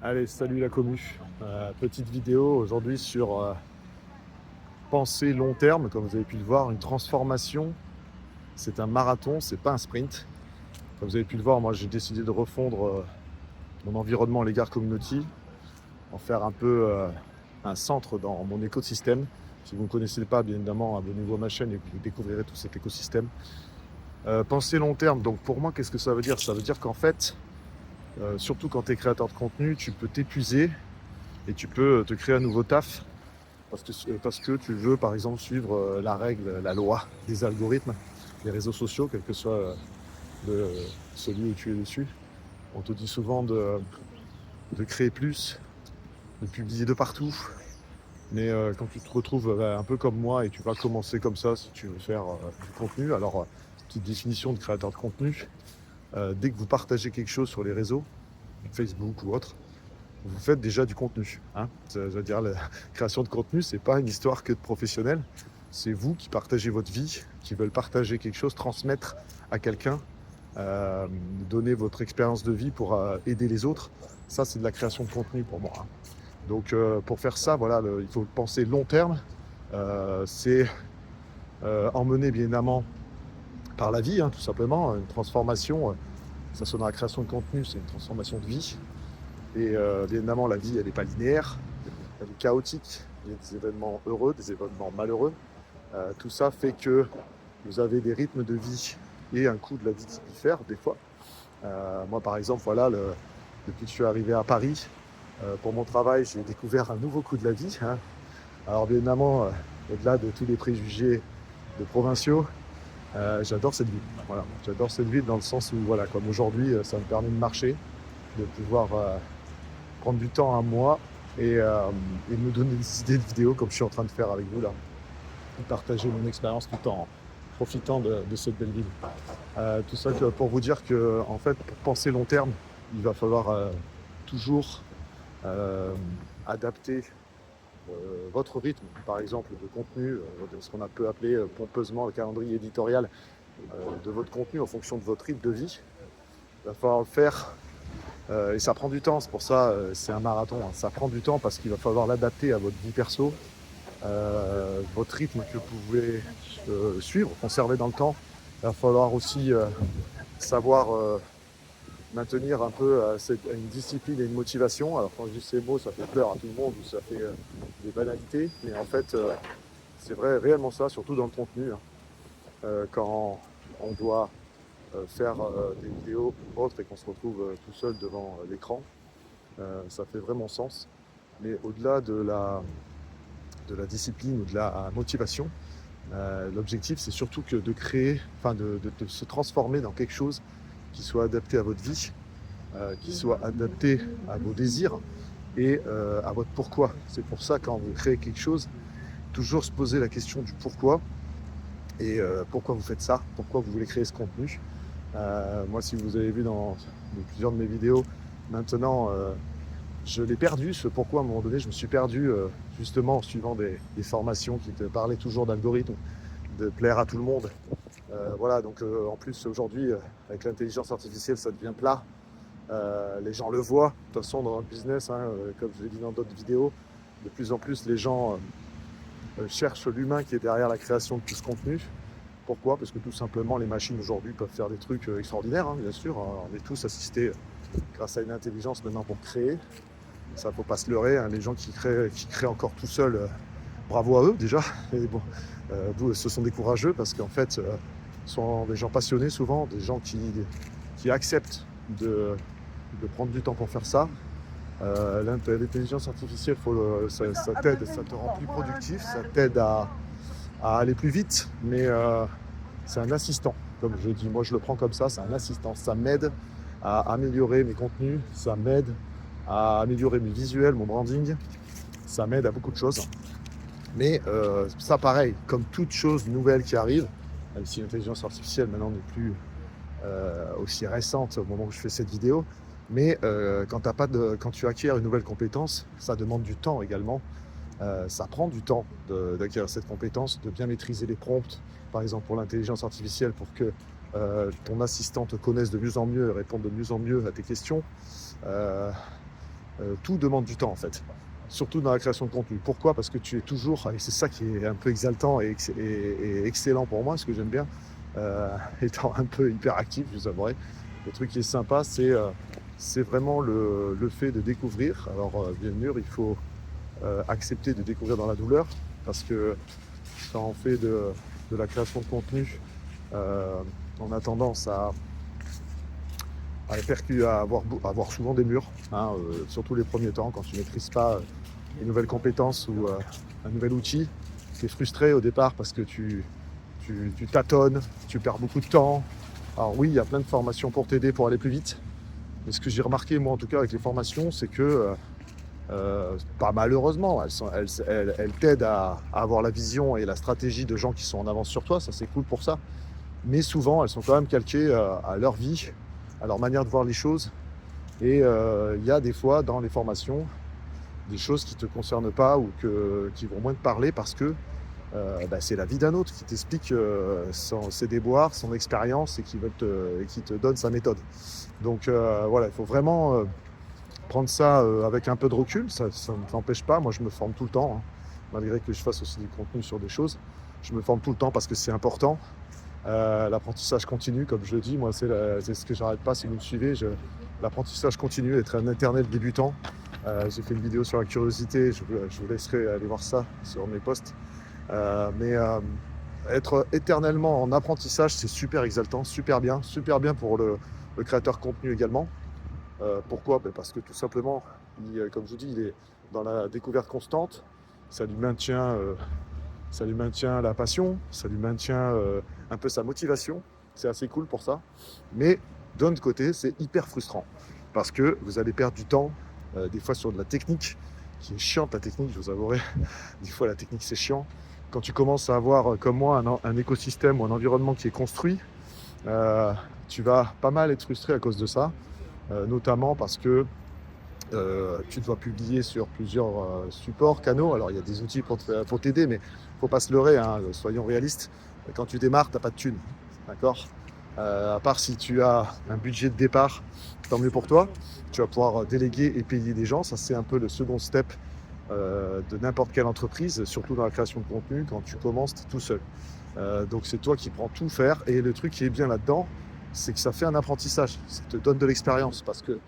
Allez, salut la commu. Petite vidéo aujourd'hui sur penser long terme. Comme vous avez pu le voir, une transformation, c'est un marathon, c'est pas un sprint. Comme vous avez pu le voir, moi j'ai décidé de refondre mon environnement Legar Community, en faire un peu un centre dans mon écosystème. Si vous ne connaissez pas, bien évidemment, abonnez-vous à ma chaîne et vous découvrirez tout cet écosystème. Penser long terme, donc pour moi, qu'est-ce que ça veut dire? Ça veut dire qu'en fait, surtout quand tu es créateur de contenu, tu peux t'épuiser et tu peux te créer un nouveau taf parce que tu veux, par exemple, suivre la règle, la loi des algorithmes, des réseaux sociaux, quel que soit celui où tu es dessus. On te dit souvent de créer plus, de publier de partout. Mais quand tu te retrouves un peu comme moi et tu vas commencer comme ça si tu veux faire du contenu, alors petite définition de créateur de contenu, dès que vous partagez quelque chose sur les réseaux, Facebook ou autre, vous faites déjà du contenu. Hein. Ça veut dire la création de contenu, c'est pas une histoire que de professionnels. C'est vous qui partagez votre vie, qui veulent partager quelque chose, transmettre à quelqu'un, euh, donner votre expérience de vie pour aider les autres. Ça, c'est de la création de contenu pour moi. Hein. Donc, pour faire ça, voilà, il faut penser long terme. C'est emmené bien évidemment par la vie, hein, tout simplement. Une transformation, ça sonne à la création de contenu, c'est une transformation de vie. Et bien évidemment, la vie, elle n'est pas linéaire, elle est chaotique. Il y a des événements heureux, des événements malheureux. Tout ça fait que vous avez des rythmes de vie et un coût de la vie qui diffère des fois. Moi, par exemple, voilà, depuis que je suis arrivé à Paris, pour mon travail, j'ai découvert un nouveau coût de la vie. Hein. Alors, bien évidemment, au-delà de tous les préjugés de provinciaux, j'adore cette ville. Voilà, j'adore cette ville dans le sens où, voilà, comme aujourd'hui, ça me permet de marcher, de pouvoir prendre du temps à moi et me donner des idées de vidéos comme je suis en train de faire avec vous là. Et partager mon expérience tout en profitant de cette belle ville. Tout ça pour vous dire que en fait, pour penser long terme, il va falloir toujours euh, adapter votre rythme, par exemple, de contenu, de ce qu'on a peut appeler pompeusement le calendrier éditorial de votre contenu en fonction de votre rythme de vie. Il va falloir le faire et ça prend du temps, c'est pour ça, c'est un marathon. Hein. Ça prend du temps parce qu'il va falloir l'adapter à votre vie perso, votre rythme que vous pouvez suivre, conserver dans le temps. Il va falloir aussi savoir maintenir un peu une discipline et une motivation. Alors quand je dis ces mots, ça fait peur à tout le monde ou ça fait des banalités, mais en fait, c'est vrai réellement ça, surtout dans le contenu. Hein. Quand on doit faire des vidéos ou autres et qu'on se retrouve tout seul devant l'écran, ça fait vraiment sens. Mais au-delà de la discipline ou de la motivation, l'objectif c'est surtout que de créer, enfin de se transformer dans quelque chose qui soit adapté à votre vie, qui soit adapté à vos désirs et à votre pourquoi. C'est pour ça quand vous créez quelque chose, toujours se poser la question du pourquoi et pourquoi vous faites ça, pourquoi vous voulez créer ce contenu. Moi, si vous avez vu dans plusieurs de mes vidéos, maintenant, je l'ai perdu, ce pourquoi à un moment donné, je me suis perdu justement en suivant des formations qui te parlaient toujours d'algorithmes, de plaire à tout le monde. Voilà, donc en plus aujourd'hui, avec l'intelligence artificielle, ça devient plat. Les gens le voient, de toute façon dans le business, hein, comme je l'ai dit dans d'autres vidéos, de plus en plus les gens cherchent l'humain qui est derrière la création de tout ce contenu. Pourquoi? Parce que tout simplement les machines aujourd'hui peuvent faire des trucs extraordinaires, hein, bien sûr. On est tous assistés grâce à une intelligence maintenant pour créer. Ça faut pas se leurrer, hein, les gens qui créent encore tout seuls, bravo à eux déjà. Et bon, ce sont des courageux parce qu'en fait, ce sont des gens passionnés souvent, des gens qui acceptent de prendre du temps pour faire ça. L'intelligence artificielle, ça t'aide, ça te rend plus productif, ça t'aide à aller plus vite, mais c'est un assistant. Comme je dis, moi je le prends comme ça, c'est un assistant. Ça m'aide à améliorer mes contenus, ça m'aide à améliorer mes visuels, mon branding, ça m'aide à beaucoup de choses. Mais ça pareil, comme toute chose nouvelle qui arrive, même si l'intelligence artificielle maintenant n'est plus aussi récente au moment où je fais cette vidéo, mais quand tu acquiers une nouvelle compétence, ça demande du temps également. Ça prend du temps d'acquérir cette compétence, de bien maîtriser les prompts, par exemple pour l'intelligence artificielle, pour que ton assistant te connaisse de mieux en mieux et réponde de mieux en mieux à tes questions. tout demande du temps en fait, surtout dans la création de contenu. Pourquoi? Parce que tu es toujours, et c'est ça qui est un peu exaltant et excellent pour moi, ce que j'aime bien, étant un peu hyperactif, je vous avouerai. Le truc qui est sympa, c'est vraiment le fait de découvrir. Alors bien sûr, il faut accepter de découvrir dans la douleur, parce que quand on fait de la création de contenu, on a tendance à avoir souvent des murs, hein, surtout les premiers temps, quand tu ne maîtrises pas une nouvelle compétence ou un nouvel outil. Tu es frustré au départ parce que tu tâtonnes, tu perds beaucoup de temps. Alors oui, il y a plein de formations pour t'aider pour aller plus vite. Mais ce que j'ai remarqué, moi en tout cas, avec les formations, c'est que, pas malheureusement, elles t'aident à avoir la vision et la stratégie de gens qui sont en avance sur toi, ça c'est cool pour ça. Mais souvent, elles sont quand même calquées à leur vie, à leur manière de voir les choses. Et il y a des fois dans les formations des choses qui ne te concernent pas ou qui vont moins te parler parce que c'est la vie d'un autre qui t'explique ses déboires, son expérience et qui te donne sa méthode. Donc voilà, il faut vraiment prendre ça avec un peu de recul. Ça ne t'empêche pas. Moi, je me forme tout le temps, hein, malgré que je fasse aussi du contenu sur des choses. Je me forme tout le temps parce que c'est important. L'apprentissage continue, comme je le dis, moi c'est ce que j'arrête pas si vous me suivez. L'apprentissage continue, être un éternel débutant. J'ai fait une vidéo sur la curiosité, je vous laisserai aller voir ça sur mes posts. Mais être éternellement en apprentissage, c'est super exaltant, super bien pour le créateur de contenu également. Pourquoi? Parce que tout simplement, comme je vous dis, il est dans la découverte constante, ça lui maintient la passion, ça lui maintient un peu sa motivation, c'est assez cool pour ça. Mais d'un autre côté, c'est hyper frustrant parce que vous allez perdre du temps, des fois sur de la technique, qui est chiante la technique, je vous avouerai. Des fois la technique c'est chiant. Quand tu commences à avoir, comme moi, un écosystème ou un environnement qui est construit, tu vas pas mal être frustré à cause de ça, notamment parce que tu dois publier sur plusieurs supports, canaux. Alors il y a des outils pour t'aider, mais faut pas se leurrer, hein, soyons réalistes. Quand tu démarres, tu n'as pas de thunes, d'accord? À part si tu as un budget de départ, tant mieux pour toi. Tu vas pouvoir déléguer et payer des gens. Ça, c'est un peu le second step de n'importe quelle entreprise, surtout dans la création de contenu. Quand tu commences, tu es tout seul. Donc c'est toi qui prends tout faire. Et le truc qui est bien là-dedans, c'est que ça fait un apprentissage. Ça te donne de l'expérience parce que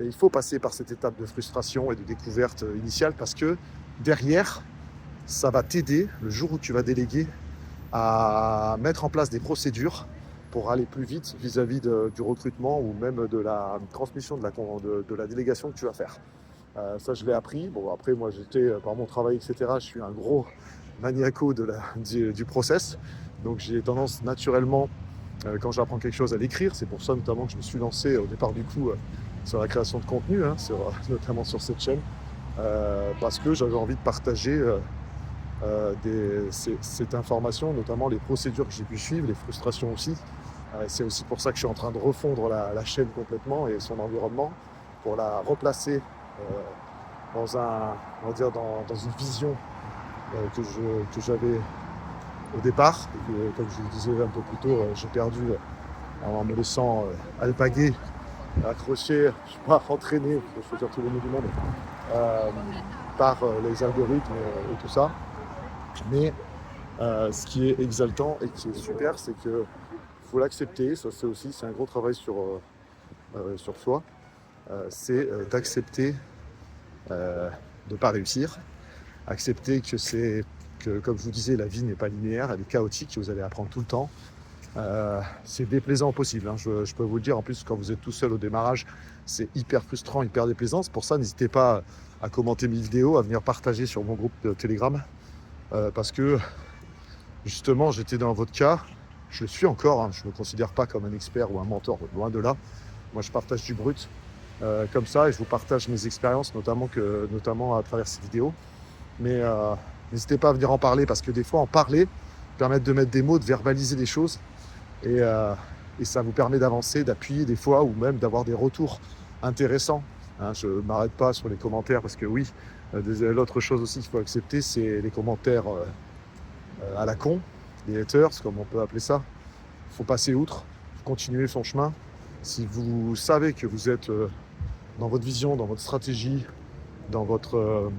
il faut passer par cette étape de frustration et de découverte initiale parce que derrière, ça va t'aider le jour où tu vas déléguer à mettre en place des procédures pour aller plus vite vis-à-vis du recrutement ou même de la transmission de la délégation que tu vas faire. Ça, je l'ai appris. Bon, après, moi, par mon travail, etc., je suis un gros maniaco du process. Donc, j'ai tendance naturellement, quand j'apprends quelque chose, à l'écrire. C'est pour ça, notamment, que je me suis lancé au départ du coup sur la création de contenu, hein, notamment sur cette chaîne, parce que j'avais envie de partager cette information, notamment les procédures que j'ai pu suivre, les frustrations aussi. C'est aussi pour ça que je suis en train de refondre la chaîne complètement et son environnement pour la replacer on va dire dans une vision que j'avais au départ et que, comme je vous le disais un peu plus tôt, j'ai perdu en me laissant alpaguer, accroché, je suis pas entraîné, je faut dire tous les mots du monde, par les algorithmes et tout ça. Mais ce qui est exaltant et qui est super, c'est que faut l'accepter. Ça, c'est un gros travail sur soi. C'est d'accepter de ne pas réussir, accepter que, comme je vous disais, la vie n'est pas linéaire, elle est chaotique, vous allez apprendre tout le temps. C'est déplaisant au possible, hein. Je peux vous le dire, en plus quand vous êtes tout seul au démarrage, c'est hyper frustrant, hyper déplaisant. C'est pour ça, n'hésitez pas à commenter mes vidéos, à venir partager sur mon groupe de Telegram, parce que justement j'étais dans votre cas, je le suis encore, hein. Je ne me considère pas comme un expert ou un mentor, loin de là. Moi je partage du brut comme ça et je vous partage mes expériences, notamment à travers ces vidéos. Mais n'hésitez pas à venir en parler parce que des fois en parler permet de mettre des mots, de verbaliser des choses et ça vous permet d'avancer, d'appuyer des fois ou même d'avoir des retours intéressants. Hein, je ne m'arrête pas sur les commentaires parce que oui, l'autre chose aussi qu'il faut accepter, c'est les commentaires à la con, les haters comme on peut appeler ça. Il faut passer outre, continuer son chemin. Si vous savez que vous êtes dans votre vision, dans votre stratégie, dans votre,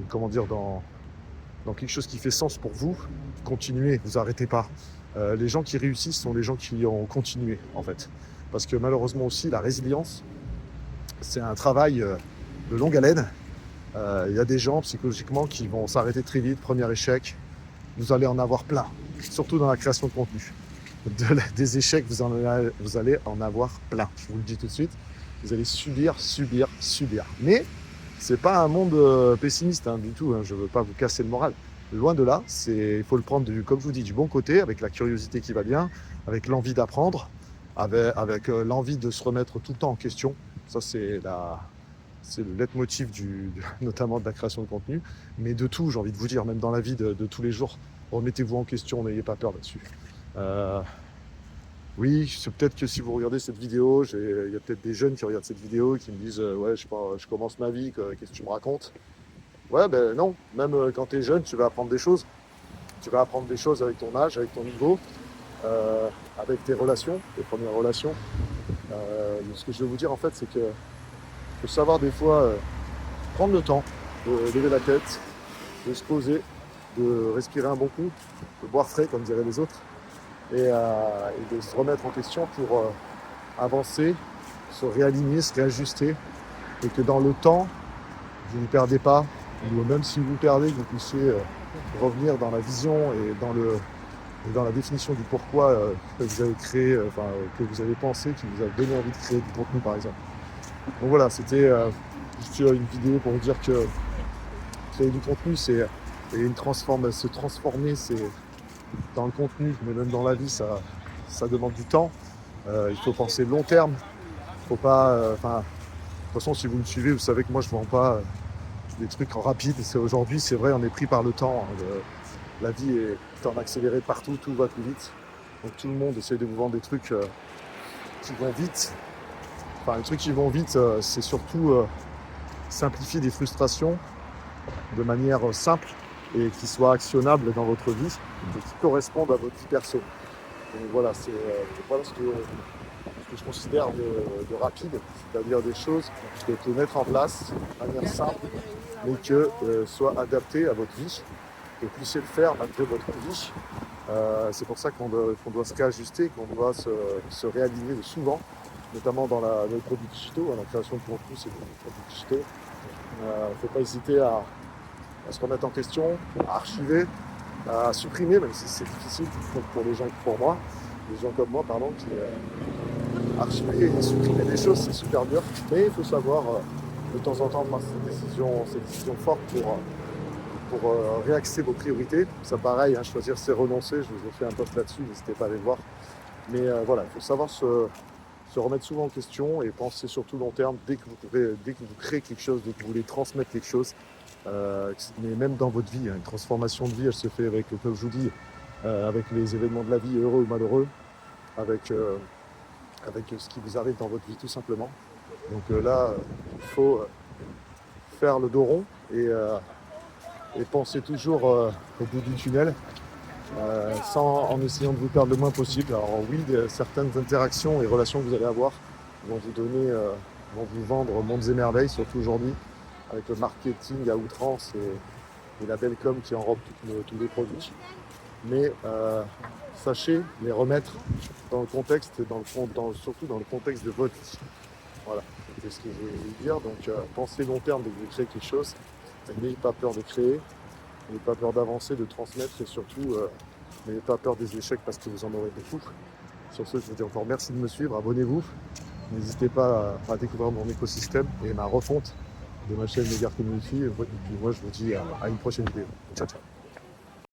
dans quelque chose qui fait sens pour vous, continuez, vous arrêtez pas. Les gens qui réussissent sont les gens qui ont continué, en fait. Parce que malheureusement aussi, la résilience, c'est un travail de longue haleine. Il y a des gens psychologiquement qui vont s'arrêter très vite, premier échec. Vous allez en avoir plein, surtout dans la création de contenu. Des échecs, vous allez en avoir plein. Je vous le dis tout de suite. Vous allez subir. Mais c'est pas un monde pessimiste du tout. Je veux pas vous casser le moral. Loin de là, il faut le prendre, comme je vous dis, du bon côté, avec la curiosité qui va bien, avec l'envie d'apprendre, avec l'envie de se remettre tout le temps en question. Ça, c'est le leitmotiv notamment de la création de contenu, mais de tout, j'ai envie de vous dire, même dans la vie de tous les jours. Remettez-vous en question, n'ayez pas peur là-dessus. Oui, c'est peut-être que si vous regardez cette vidéo, il y a peut-être des jeunes qui regardent cette vidéo et qui me disent ouais, je sais pas, je commence ma vie, qu'est-ce que tu me racontes? Ouais, ben non, même quand tu es jeune, tu vas apprendre des choses. Tu vas apprendre des choses avec ton âge, avec ton niveau, avec tes relations, tes premières relations. Ce que je veux vous dire en fait, c'est que faut savoir des fois prendre le temps de lever la tête, de se poser, de respirer un bon coup, de boire frais comme diraient les autres, et de se remettre en question pour avancer, se réaligner, se réajuster, et que dans le temps, vous ne perdez pas, ou même si vous perdez, que vous puissiez revenir dans la vision et dans la définition du pourquoi que vous avez créé, que vous avez pensé, qui vous a donné envie de créer du contenu par exemple. Donc voilà, c'était juste une vidéo pour vous dire que créer du contenu, se transformer, c'est dans le contenu, mais même dans la vie, ça demande du temps. Il faut penser long terme. Faut pas, de toute façon, si vous me suivez, vous savez que moi, je ne vends pas des trucs en rapide. Aujourd'hui, c'est vrai, on est pris par le temps. La vie est en accéléré partout, tout va plus vite. Donc tout le monde essaie de vous vendre des trucs qui vont vite. Enfin, les trucs qui vont vite, c'est surtout simplifier des frustrations de manière simple et qui soient actionnables dans votre vie et qui correspondent à votre vie perso. Donc voilà, c'est voilà ce que je considère de rapide, c'est-à-dire des choses que vous pouvez mettre en place de manière simple, mais que soient adaptées à votre vie, que vous puissiez le faire malgré votre vie. C'est pour ça qu'on doit se réajuster, qu'on doit se réaligner souvent, notamment dans les produits digitaux, la création de contenu, c'est des produits digitaux. Il ne faut pas hésiter à se remettre en question, à archiver, à supprimer, même si c'est difficile pour les gens comme moi, qui archiver et supprimer des choses, c'est super dur, mais il faut savoir de temps en temps prendre ces décisions fortes pour réaxer vos priorités. Ça pareil, choisir c'est renoncer, je vous ai fait un post là-dessus, n'hésitez pas à aller le voir. Mais voilà, il faut savoir se remettre souvent en question et penser surtout long terme dès que vous créez quelque chose, dès que vous voulez transmettre quelque chose. Mais même dans votre vie, une transformation de vie, elle se fait avec, comme je vous dis, avec les événements de la vie, heureux ou malheureux, avec ce qui vous arrive dans votre vie tout simplement. Donc là, il faut faire le dos rond et penser toujours au bout du tunnel, en essayant de vous perdre le moins possible. Alors oui, certaines interactions et relations que vous allez avoir vont vous vendre mondes et merveilles, surtout aujourd'hui, avec le marketing à outrance et la belle com qui enrobe tous les produits. Mais sachez les remettre dans le contexte, surtout dans le contexte de votre vie. Voilà, c'est ce que je voulais vous dire. Donc pensez long terme dès que vous créez quelque chose. N'ayez pas peur de créer, n'ayez pas peur d'avancer, de transmettre et surtout n'ayez pas peur des échecs parce que vous en aurez beaucoup. Sur ce, je vous dis encore merci de me suivre, abonnez-vous. N'hésitez pas à découvrir mon écosystème et ma refonte de ma chaîne Megar Community. Et puis moi, je vous dis à une prochaine vidéo. Ciao, ciao.